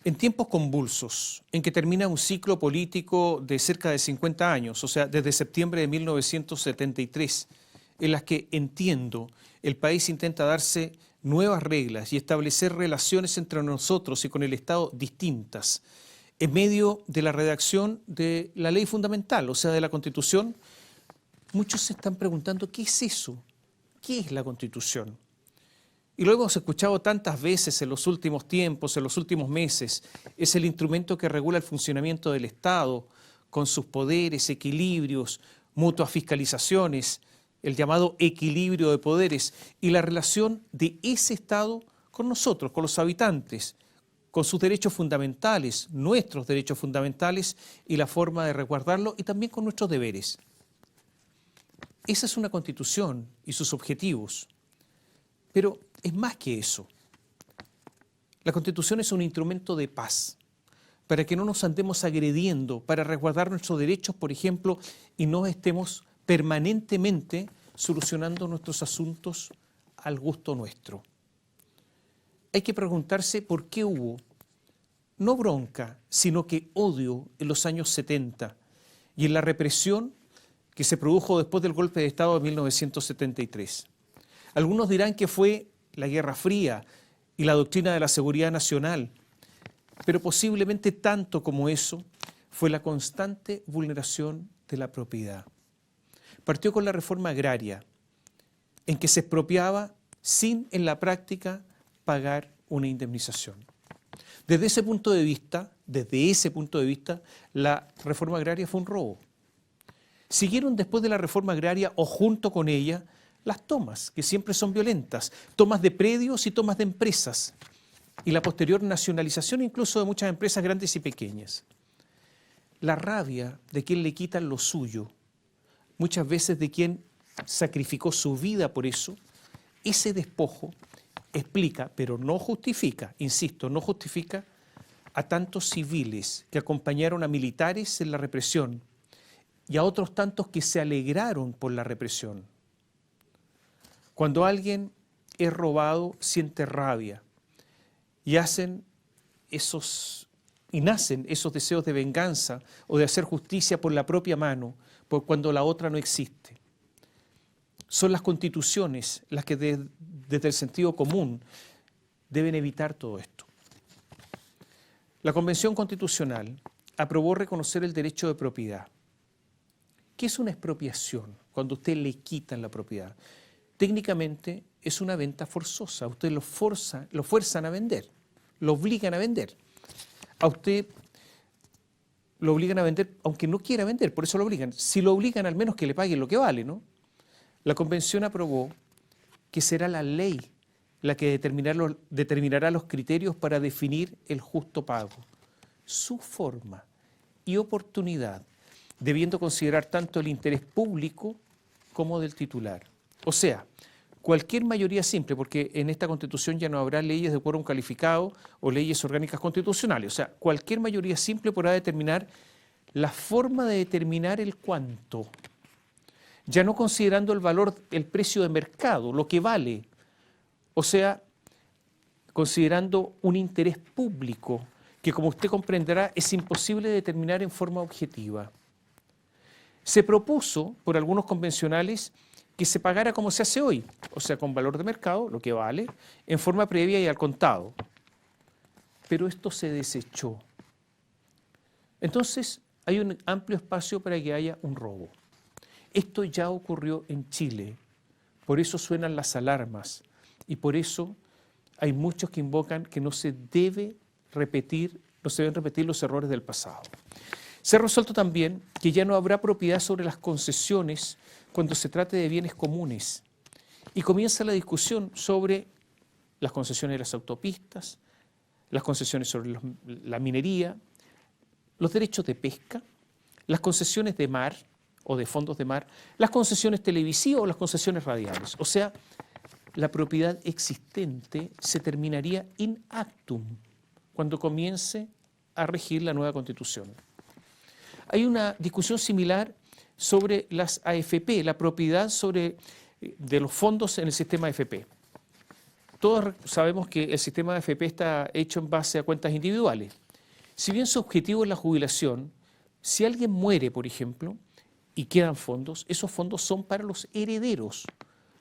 En tiempos convulsos, en que termina un ciclo político de cerca de 50 años, o sea, desde septiembre de 1973, en las que, entiendo, el país intenta darse nuevas reglas y establecer relaciones entre nosotros y con el Estado distintas, en medio de la redacción de la ley fundamental, o sea, de la Constitución, muchos se están preguntando, ¿qué es eso? ¿Qué es la Constitución? Y lo hemos escuchado tantas veces en los últimos tiempos, en los últimos meses. Es el instrumento que regula el funcionamiento del Estado, con sus poderes, equilibrios, mutuas fiscalizaciones, el llamado equilibrio de poderes y la relación de ese Estado con nosotros, con los habitantes, con sus derechos fundamentales, nuestros derechos fundamentales y la forma de resguardarlo y también con nuestros deberes. Esa es una Constitución y sus objetivos. Pero es más que eso. La Constitución es un instrumento de paz, para que no nos andemos agrediendo, para resguardar nuestros derechos, por ejemplo, y no estemos permanentemente solucionando nuestros asuntos al gusto nuestro. Hay que preguntarse por qué hubo, no bronca, sino que odio en los años 70 y en la represión que se produjo después del golpe de Estado de 1973. Algunos dirán que fue la Guerra Fría y la doctrina de la seguridad nacional, pero posiblemente tanto como eso fue la constante vulneración de la propiedad. Partió con la reforma agraria, en que se expropiaba sin en la práctica pagar una indemnización. Desde ese punto de vista, la reforma agraria fue un robo. Siguieron después de la reforma agraria o junto con ella las tomas, que siempre son violentas, tomas de predios y tomas de empresas, y la posterior nacionalización incluso de muchas empresas grandes y pequeñas. La rabia de quien le quitan lo suyo, muchas veces de quien sacrificó su vida por eso, ese despojo explica, pero no justifica, insisto, no justifica a tantos civiles que acompañaron a militares en la represión y a otros tantos que se alegraron por la represión. Cuando alguien es robado, siente rabia y nacen esos deseos de venganza o de hacer justicia por la propia mano, por cuando la otra no existe. Son las constituciones las que desde el sentido común deben evitar todo esto. La Convención Constitucional aprobó reconocer el derecho de propiedad. ¿Qué es una expropiación? Cuando a usted le quitan la propiedad. Técnicamente es una venta forzosa. A usted lo fuerzan a vender, lo obligan a vender. A usted lo obligan a vender aunque no quiera vender, por eso lo obligan. Si lo obligan, al menos que le paguen lo que vale, ¿no? La Convención aprobó que será la ley la que determinará los criterios para definir el justo pago, su forma y oportunidad, debiendo considerar tanto el interés público como del titular. O sea, cualquier mayoría simple, porque en esta Constitución ya no habrá leyes de quórum calificado o leyes orgánicas constitucionales, o sea, cualquier mayoría simple podrá determinar la forma de determinar el cuánto, ya no considerando el valor, el precio de mercado, lo que vale, o sea, considerando un interés público que, como usted comprenderá, es imposible determinar en forma objetiva. Se propuso por algunos convencionales que se pagara como se hace hoy, o sea, con valor de mercado, lo que vale, en forma previa y al contado. Pero esto se desechó. Entonces, hay un amplio espacio para que haya un robo. Esto ya ocurrió en Chile, por eso suenan las alarmas y por eso hay muchos que invocan que no se deben repetir los errores del pasado. Se ha resuelto también que ya no habrá propiedad sobre las concesiones cuando se trate de bienes comunes. Y comienza la discusión sobre las concesiones de las autopistas, las concesiones sobre la minería, los derechos de pesca, las concesiones de mar o de fondos de mar, las concesiones televisivas o las concesiones radiales. O sea, la propiedad existente se terminaría in actum cuando comience a regir la nueva Constitución. Hay una discusión similar sobre las AFP, la propiedad de los fondos en el sistema AFP. todos sabemos que el sistema de AFP está hecho en base a cuentas individuales. Si bien su objetivo es la jubilación, si alguien muere, por ejemplo, y quedan fondos, esos fondos son para los herederos,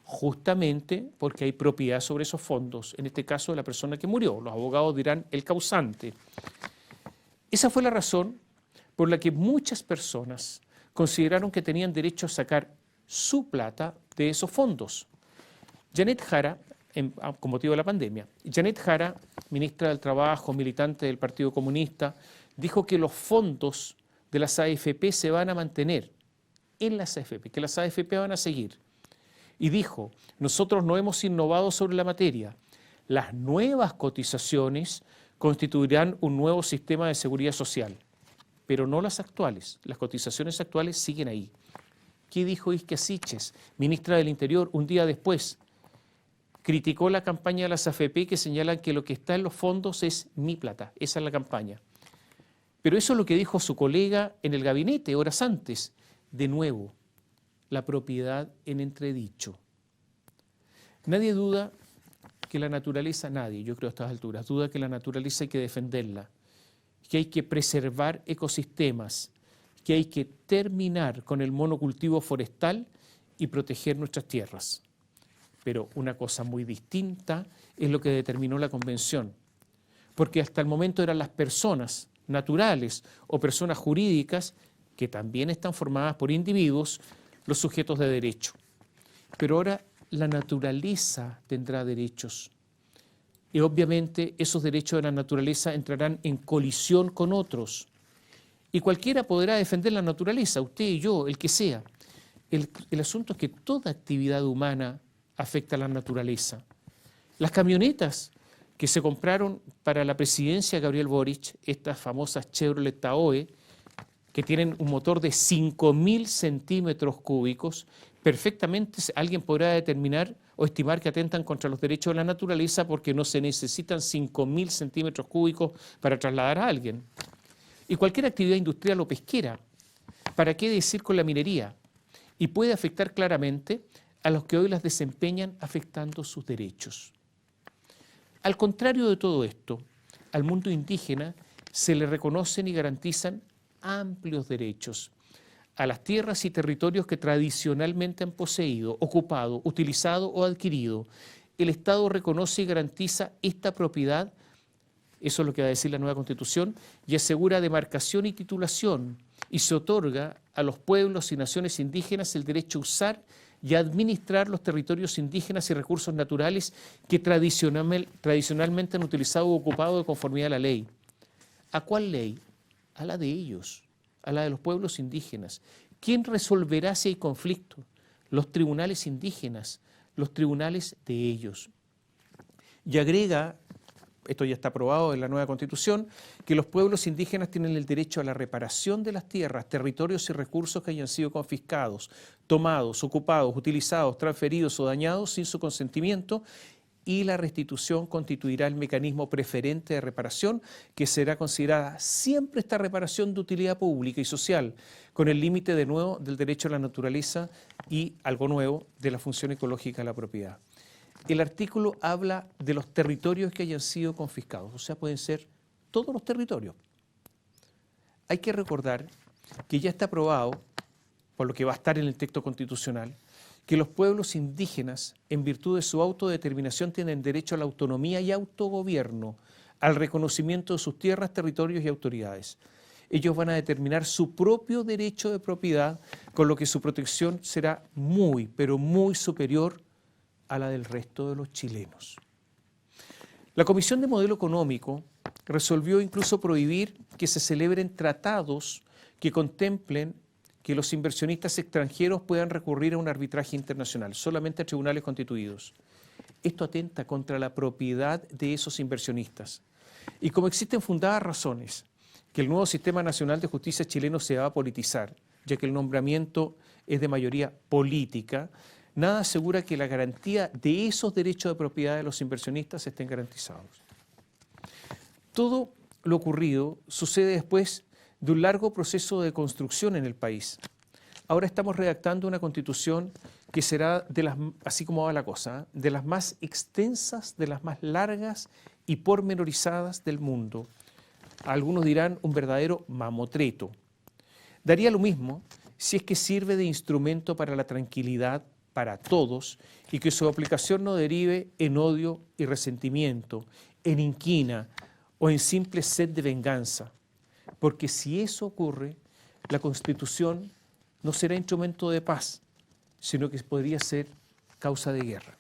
justamente porque hay propiedad sobre esos fondos, en este caso de la persona que murió. Los abogados dirán el causante. Esa fue la razón por la que muchas personas consideraron que tenían derecho a sacar su plata de esos fondos. Janet Jara, con motivo de la pandemia, Janet Jara, ministra del Trabajo, militante del Partido Comunista, dijo que los fondos de las AFP se van a mantener en las AFP, que las AFP van a seguir. Y dijo, nosotros no hemos innovado sobre la materia. Las nuevas cotizaciones constituirán un nuevo sistema de seguridad social, pero no las actuales. Las cotizaciones actuales siguen ahí. ¿Qué dijo Isquia Siches, ministra del Interior, un día después? Criticó la campaña de las AFP que señalan que lo que está en los fondos es mi plata. Esa es la campaña. Pero eso es lo que dijo su colega en el gabinete horas antes. De nuevo, la propiedad en entredicho. Nadie duda que la naturaleza, yo creo a estas alturas, duda que la naturaleza hay que defenderla, que hay que preservar ecosistemas, que hay que terminar con el monocultivo forestal y proteger nuestras tierras. Pero una cosa muy distinta es lo que determinó la Convención, porque hasta el momento eran las personas naturales o personas jurídicas, que también están formadas por individuos, los sujetos de derecho. Pero ahora la naturaleza tendrá derechos. Y obviamente esos derechos de la naturaleza entrarán en colisión con otros. Y cualquiera podrá defender la naturaleza, usted, yo, el que sea. El asunto es que toda actividad humana afecta a la naturaleza. Las camionetas que se compraron para la presidencia de Gabriel Boric, estas famosas Chevrolet Tahoe, que tienen un motor de 5.000 centímetros cúbicos, perfectamente alguien podrá determinar o estimar que atentan contra los derechos de la naturaleza porque no se necesitan 5.000 centímetros cúbicos para trasladar a alguien. Y cualquier actividad industrial o pesquera, ¿para qué decir con la minería? Y puede afectar claramente a los que hoy las desempeñan afectando sus derechos. Al contrario de todo esto, al mundo indígena se le reconocen y garantizan amplios derechos a las tierras y territorios que tradicionalmente han poseído, ocupado, utilizado o adquirido. El Estado reconoce y garantiza esta propiedad, eso es lo que va a decir la nueva Constitución, y asegura demarcación y titulación, y se otorga a los pueblos y naciones indígenas el derecho a usar y a administrar los territorios indígenas y recursos naturales que tradicionalmente han utilizado o ocupado de conformidad a la ley. ¿A cuál ley? A la de ellos, a la de los pueblos indígenas. ¿Quién resolverá si hay conflicto? Los tribunales indígenas, los tribunales de ellos. Y agrega, esto ya está aprobado en la nueva Constitución, que los pueblos indígenas tienen el derecho a la reparación de las tierras, territorios y recursos que hayan sido confiscados, tomados, ocupados, utilizados, transferidos o dañados sin su consentimiento, y la restitución constituirá el mecanismo preferente de reparación, que será considerada siempre esta reparación de utilidad pública y social, con el límite de nuevo del derecho a la naturaleza y, algo nuevo, de la función ecológica de la propiedad. El artículo habla de los territorios que hayan sido confiscados, o sea, pueden ser todos los territorios. Hay que recordar que ya está aprobado, por lo que va a estar en el texto constitucional, que los pueblos indígenas, en virtud de su autodeterminación, tienen derecho a la autonomía y autogobierno, al reconocimiento de sus tierras, territorios y autoridades. Ellos van a determinar su propio derecho de propiedad, con lo que su protección será muy, pero muy superior a la del resto de los chilenos. La Comisión de Modelo Económico resolvió incluso prohibir que se celebren tratados que contemplen que los inversionistas extranjeros puedan recurrir a un arbitraje internacional, solamente a tribunales constituidos. Esto atenta contra la propiedad de esos inversionistas. Y como existen fundadas razones que el nuevo Sistema Nacional de Justicia chileno se va a politizar, ya que el nombramiento es de mayoría política, nada asegura que la garantía de esos derechos de propiedad de los inversionistas estén garantizados. Todo lo ocurrido sucede después de un largo proceso de construcción en el país. Ahora estamos redactando una Constitución que será así como va la cosa, de las más extensas, de las más largas y pormenorizadas del mundo. Algunos dirán un verdadero mamotreto. Daría lo mismo si es que sirve de instrumento para la tranquilidad para todos y que su aplicación no derive en odio y resentimiento, en inquina o en simple sed de venganza. Porque si eso ocurre, la Constitución no será instrumento de paz, sino que podría ser causa de guerra.